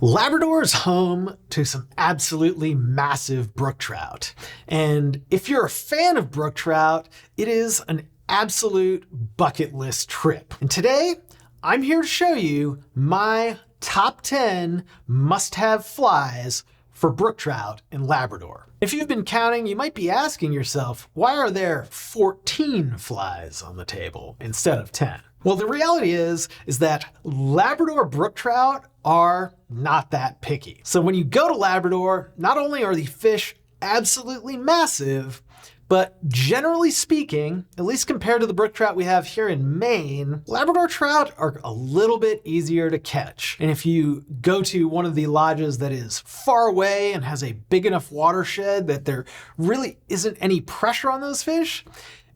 Labrador is home to some absolutely massive brook trout. And if you're a fan of brook trout, it is an absolute bucket list trip. And today, I'm here to show you my top 10 must-have flies for brook trout in Labrador. If you've been counting, you might be asking yourself, why are there 14 flies on the table instead of 10? Well, the reality is that Labrador brook trout are not that picky. So when you go to Labrador, not only are the fish absolutely massive, but generally speaking, at least compared to the brook trout we have here in Maine, Labrador trout are a little bit easier to catch. And if you go to one of the lodges that is far away and has a big enough watershed that there really isn't any pressure on those fish,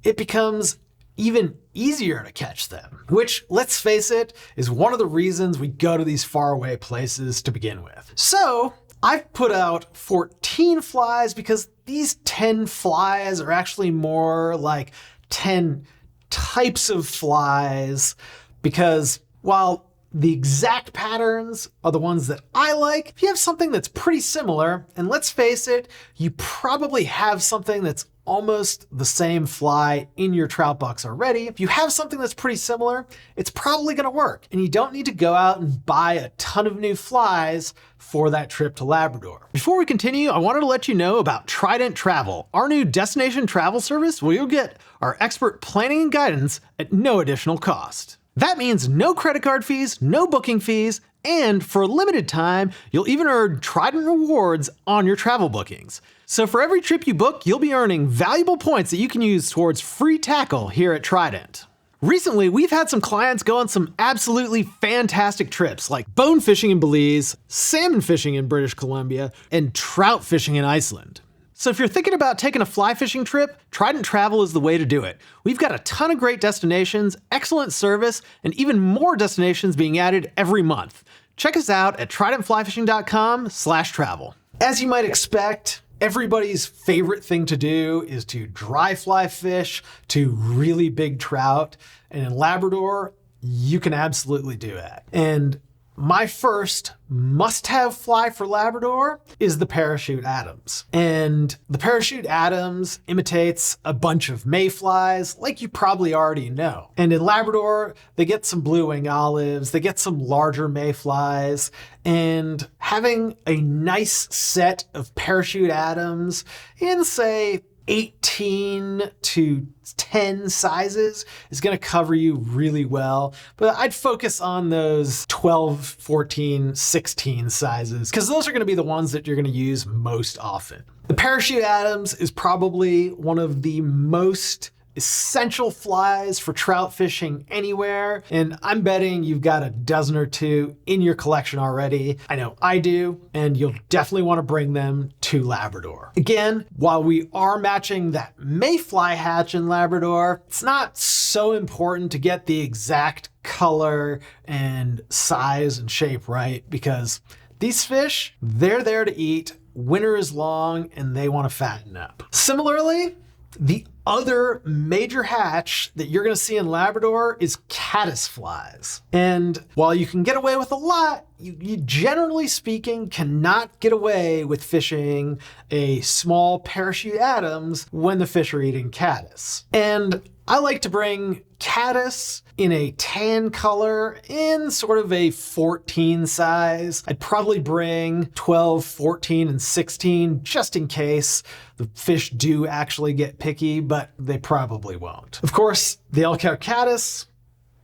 it becomes even easier to catch them, which, let's face it, is one of the reasons we go to these faraway places to begin with. So I've put out 14 flies because these 10 flies are actually more like 10 types of flies, because while the exact patterns are the ones that I like, if you have something that's pretty similar, and let's face it, you probably have something that's almost the same fly in your trout box already. If you have something that's pretty similar, it's probably going to work. And you don't need to go out and buy a ton of new flies for that trip to Labrador. Before we continue, I wanted to let you know about Trident Travel, our new destination travel service where you'll get our expert planning and guidance at no additional cost. That means no credit card fees, no booking fees, and for a limited time, you'll even earn Trident rewards on your travel bookings. So for every trip you book, you'll be earning valuable points that you can use towards free tackle here at Trident. Recently, we've had some clients go on some absolutely fantastic trips like bone fishing in Belize, salmon fishing in British Columbia, and trout fishing in Iceland. So if you're thinking about taking a fly fishing trip, Trident Travel is the way to do it. We've got a ton of great destinations, excellent service, and even more destinations being added every month. Check us out at tridentflyfishing.com/travel. As you might expect, everybody's favorite thing to do is to dry fly fish to really big trout. And in Labrador, you can absolutely do that. And my first must-have fly for Labrador is the Parachute Adams. And the Parachute Adams imitates a bunch of mayflies, like you probably already know. And in Labrador, they get some blue wing olives, they get some larger mayflies, and having a nice set of Parachute Adams in, say, 18 to 10 sizes is going to cover you really well. But I'd focus on those 12, 14, 16 sizes, because those are going to be the ones that you're going to use most often. The Parachute Adams is probably one of the most essential flies for trout fishing anywhere, and I'm betting you've got a dozen or two in your collection already. I know I do, and you'll definitely want to bring them to Labrador. Again, while we are matching that mayfly hatch in Labrador, it's not so important to get the exact color and size and shape right, because these fish, they're there to eat. Winter is long and they want to fatten up. Similarly, the other major hatch that you're going to see in Labrador is caddis flies. And while you can get away with a lot, you generally speaking cannot get away with fishing a small Parachute Adams when the fish are eating caddis. And I like to bring caddis in a tan color in sort of a 14 size. I'd probably bring 12, 14, and 16 just in case the fish do actually get picky, but they probably won't. Of course, the Elkhart caddis,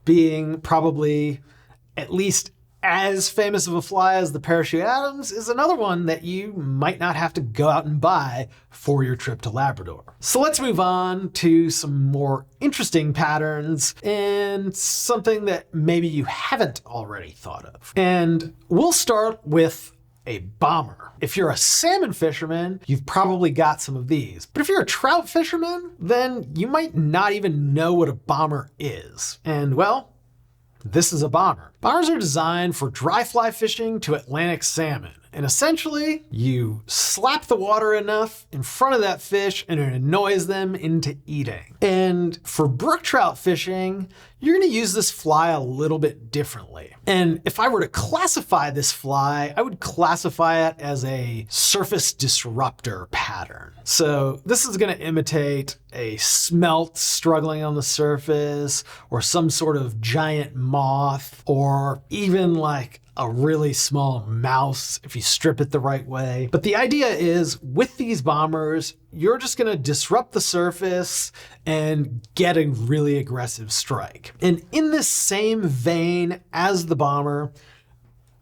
being probably at least as famous of a fly as the Parachute Adams, is another one that you might not have to go out and buy for your trip to Labrador. So let's move on to some more interesting patterns and something that maybe you haven't already thought of. And we'll start with a bomber. If you're a salmon fisherman, you've probably got some of these. But if you're a trout fisherman, then you might not even know what a bomber is. And well, this is a bomber. Bombers are designed for dry fly fishing to Atlantic salmon. And essentially, you slap the water enough in front of that fish and it annoys them into eating. And for brook trout fishing, you're going to use this fly a little bit differently. And if I were to classify this fly, I would classify it as a surface disruptor pattern. So this is going to imitate a smelt struggling on the surface, or some sort of giant moth, or even like a really small mouse if you strip it the right way. But the idea is, with these bombers, you're just gonna disrupt the surface and get a really aggressive strike. And in this same vein as the bomber,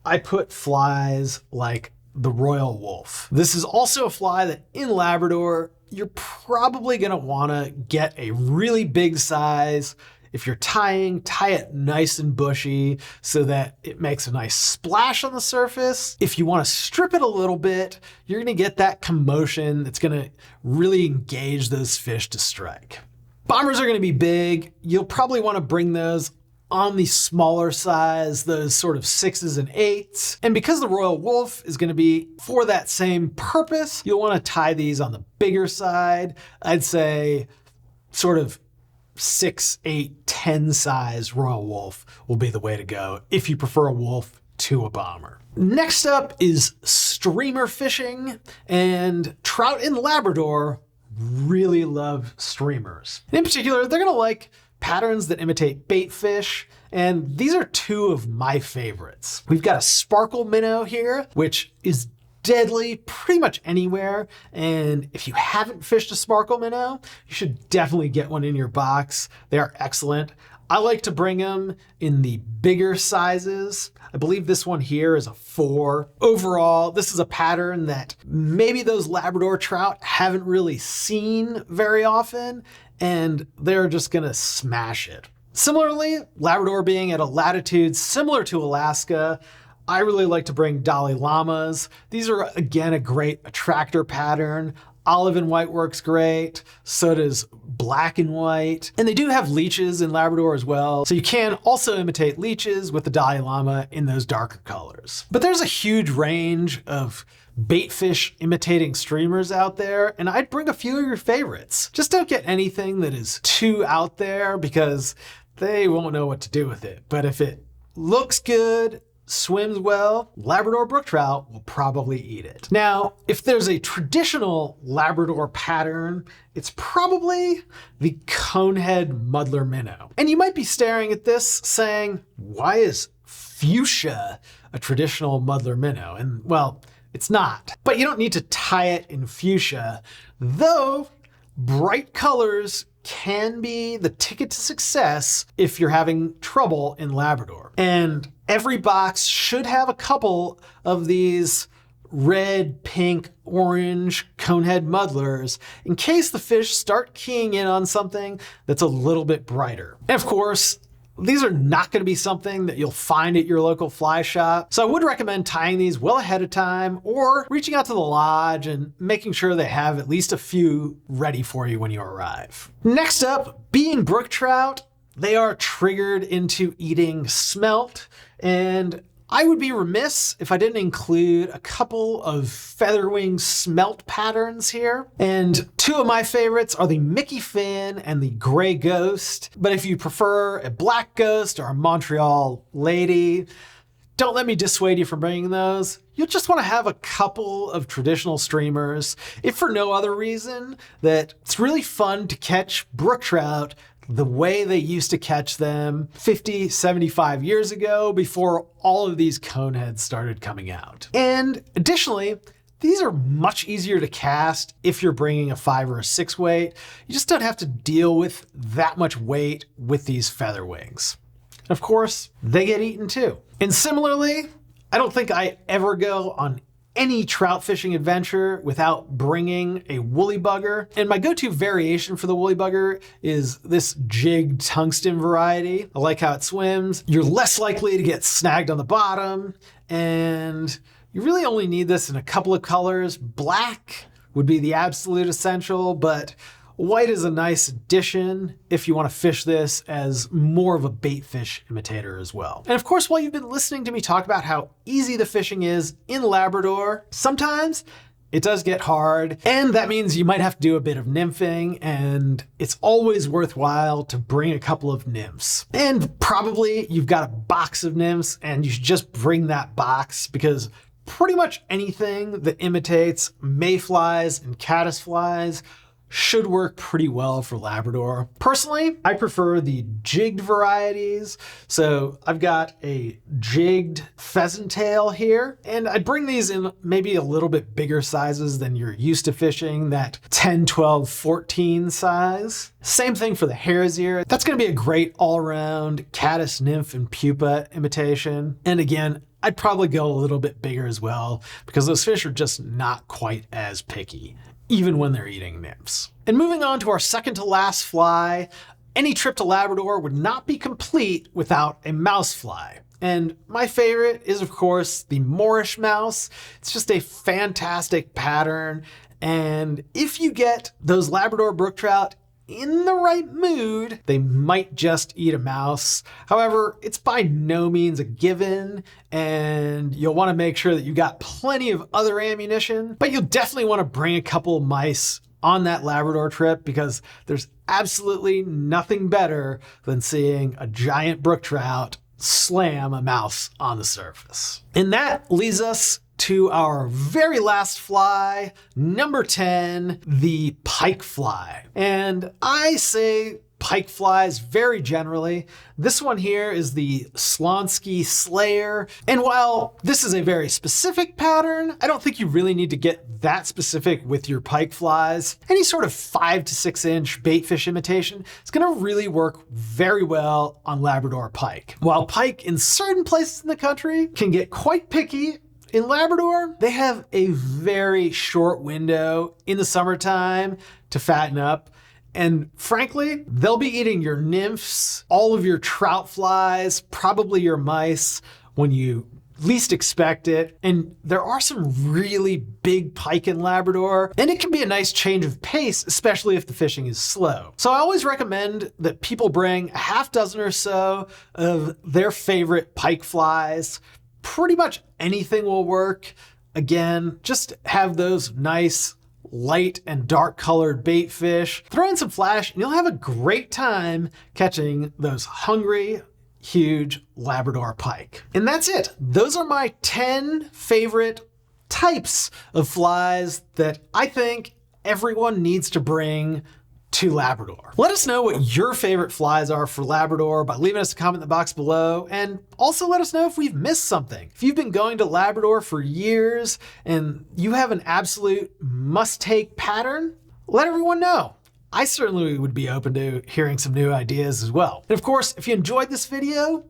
I put flies like the royal Wulff. This is also a fly that in Labrador, you're probably gonna wanna get a really big size. If you're tying, tie it nice and bushy so that it makes a nice splash on the surface. If you want to strip it a little bit, you're going to get that commotion that's going to really engage those fish to strike. Bombers are going to be big. You'll probably want to bring those on the smaller size, those sort of 6s and 8s. And because the royal Wulff is going to be for that same purpose, you'll want to tie these on the bigger side. I'd say sort of 6, 8, 10 size royal Wulff will be the way to go if you prefer a Wulff to a bomber. Next up is streamer fishing, and trout in Labrador really love streamers. In particular, they're gonna like patterns that imitate bait fish, and these are two of my favorites. We've got a sparkle minnow here, which is deadly pretty much anywhere, and if you haven't fished a sparkle minnow, you should definitely get one in your box. They are excellent. I like to bring them in the bigger sizes. I believe this one here is a 4. Overall, this is a pattern that maybe those Labrador trout haven't really seen very often, and they're just gonna smash it. Similarly, Labrador being at a latitude similar to Alaska, I really like to bring Dolly Llamas. These are, again, a great attractor pattern. Olive and white works great. So does black and white. And they do have leeches in Labrador as well. So you can also imitate leeches with the Dolly Llama in those darker colors. But there's a huge range of bait fish imitating streamers out there, and I'd bring a few of your favorites. Just don't get anything that is too out there because they won't know what to do with it. But if it looks good, swims well, Labrador brook trout will probably eat it. Now, if there's a traditional Labrador pattern, it's probably the Conehead Muddler minnow. And you might be staring at this saying, why is fuchsia a traditional muddler minnow? And well, it's not. But you don't need to tie it in fuchsia, though bright colors can be the ticket to success if you're having trouble in Labrador. And every box should have a couple of these red, pink, orange Conehead muddlers in case the fish start keying in on something that's a little bit brighter. And of course, these are not going to be something that you'll find at your local fly shop. So I would recommend tying these well ahead of time or reaching out to the lodge and making sure they have at least a few ready for you when you arrive. Next up, being brook trout, they are triggered into eating smelt, and I would be remiss if I didn't include a couple of featherwing smelt patterns here. And two of my favorites are the Mickey Fin and the Gray Ghost. But if you prefer a black ghost or a Montreal lady, don't let me dissuade you from bringing those. You'll just want to have a couple of traditional streamers, if for no other reason that it's really fun to catch brook trout the way they used to catch them 50, 75 years ago before all of these coneheads started coming out. And additionally, these are much easier to cast if you're bringing a 5 or a 6 weight. You just don't have to deal with that much weight with these feather wings. Of course, they get eaten too. And similarly, I don't think I ever go on any trout fishing adventure without bringing a woolly bugger. And my go-to variation for the woolly bugger is this jigged tungsten variety. I like how it swims. You're less likely to get snagged on the bottom, and you really only need this in a couple of colors. Black would be the absolute essential, but white is a nice addition if you want to fish this as more of a bait fish imitator as well. And of course, while you've been listening to me talk about how easy the fishing is in Labrador, sometimes it does get hard, and that means you might have to do a bit of nymphing, and it's always worthwhile to bring a couple of nymphs. And probably you've got a box of nymphs, and you should just bring that box, because pretty much anything that imitates mayflies and caddisflies should work pretty well for Labrador. Personally, I prefer the jigged varieties. So I've got a jigged pheasant tail here, and I'd bring these in maybe a little bit bigger sizes than you're used to fishing, that 10, 12, 14 size. Same thing for the hare's ear. That's gonna be a great all-around caddis, nymph, and pupa imitation. And again, I'd probably go a little bit bigger as well, because those fish are just not quite as picky, even when they're eating nymphs. And moving on to our second to last fly, any trip to Labrador would not be complete without a mouse fly. And my favorite is, of course, the Moorish Mouse. It's just a fantastic pattern. And if you get those Labrador brook trout in the right mood, they might just eat a mouse. However, it's by no means a given, and you'll want to make sure that you got plenty of other ammunition, but you'll definitely want to bring a couple of mice on that Labrador trip, because there's absolutely nothing better than seeing a giant brook trout slam a mouse on the surface. And that leads us to our very last fly, number 10, the pike fly. And I say pike flies very generally. This one here is the Slonskee Slayer. And while this is a very specific pattern, I don't think you really need to get that specific with your pike flies. Any sort of 5 to 6 inch bait fish imitation is gonna really work very well on Labrador pike. While pike in certain places in the country can get quite picky, in Labrador, they have a very short window in the summertime to fatten up. And frankly, they'll be eating your nymphs, all of your trout flies, probably your mice when you least expect it. And there are some really big pike in Labrador, and it can be a nice change of pace, especially if the fishing is slow. So I always recommend that people bring a half dozen or so of their favorite pike flies. Pretty much anything will work. Again, just have those nice light and dark colored bait fish. Throw in some flash and you'll have a great time catching those hungry, huge Labrador pike. And that's it. Those are my 10 favorite types of flies that I think everyone needs to bring to Labrador. Let us know what your favorite flies are for Labrador by leaving us a comment in the box below, and also let us know if we've missed something. If you've been going to Labrador for years and you have an absolute must-take pattern, let everyone know. I certainly would be open to hearing some new ideas as well. And of course, if you enjoyed this video,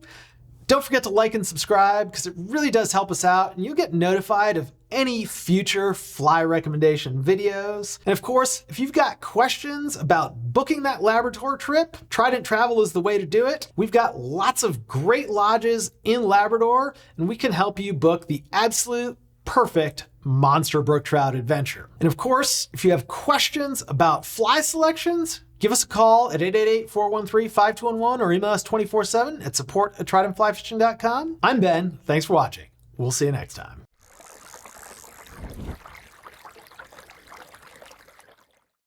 don't forget to like and subscribe, because it really does help us out, and you'll get notified of any future fly recommendation videos. And of course, if you've got questions about booking that Labrador trip, Trident Travel is the way to do it. We've got lots of great lodges in Labrador, and we can help you book the absolute perfect monster brook trout adventure. And of course, if you have questions about fly selections, give us a call at 888-413-5211 or email us 24/7 at support@tridentflyfishing.com. I'm Ben. Thanks for watching. We'll see you next time.